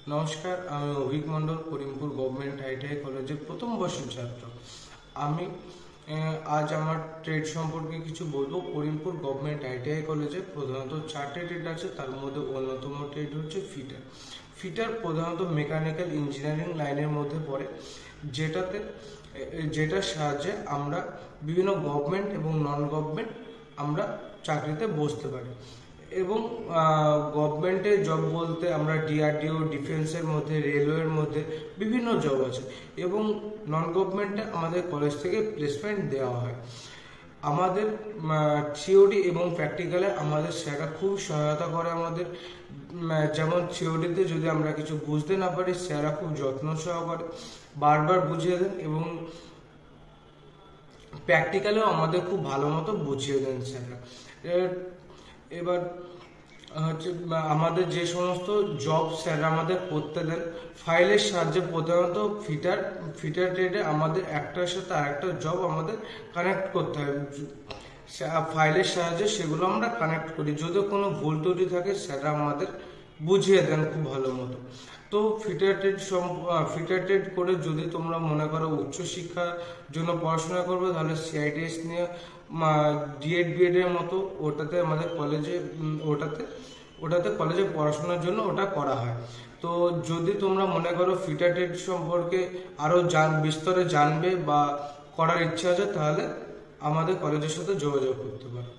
নমস্কার, আমি অভিক মণ্ডল, Karimpur government ITI কলেজের প্রথম বর্ষের ছাত্র। আমি আজ আমার ট্রেড সম্পর্কে কিছু বলবো। করিমপুর গভর্নমেন্ট আইটিআই কলেজে প্রধানত 4টে ট্রেড আছে, তার মধ্যে অন্যতম ট্রেড হচ্ছে ফিটার। ফিটার প্রধানত মেকানিক্যাল ইঞ্জিনিয়ারিং লাইনের মধ্যে পড়ে, যেটার সাহায্যে আমরা বিভিন্ন গভর্নমেন্ট এবং নন গভর্নমেন্ট আমরা চাকরিতে বসতে পারি। এবং গভর্নমেন্টের জব বলতে আমরা ডিআরডিও, ডিফেন্সের মধ্যে, রেলওয়ের মধ্যে বিভিন্ন জব আছে। এবং নন গভর্নমেন্টে আমাদের কলেজ থেকে প্লেসমেন্ট দেওয়া হয়। আমাদের থিওরি এবং প্র্যাকটিক্যালে আমাদের স্যাররা খুব সহায়তা করে আমাদের। যেমন থিওরিতে যদি আমরা কিছু বুঝতে না পারি, স্যাররা খুব যত্ন সহকারে বারবার বুঝিয়ে দেন, এবং প্র্যাকটিক্যালেও আমাদের খুব ভালো মতো বুঝিয়ে দেন স্যাররা। এবার হচ্ছে আমাদের যে সমস্ত জব স্যাররা আমাদের করতে দেন, ফাইলের সাহায্যে প্রধানত ফিটার ট্রেডে আমাদের একটার সাথে আরেকটা জব আমাদের কানেক্ট করতে হয়। ফাইলের সাহায্যে সেগুলো আমরা কানেক্ট করি। যদি কোনো ভুল ত্রুটি থাকে, স্যাররা আমাদের বুঝিয়ে দেন খুব ভালো মতো। তো ফিটার ট্রেড করে যদি তোমরা মনে করো উচ্চশিক্ষার জন্য পড়াশোনা করবে, তাহলে সিআইটিএস নিয়ে ডিএড বিএড এর মতো ওটাতে আমাদের কলেজে ওটাতে কলেজে পড়াশোনার জন্য ওটা করা হয়। তো যদি তোমরা মনে করো ফিটার ট্রেড সম্পর্কে আরো বিস্তরে জানবে বা করার ইচ্ছা আছে, তাহলে আমাদের কলেজের সাথে যোগাযোগ করতে পারো।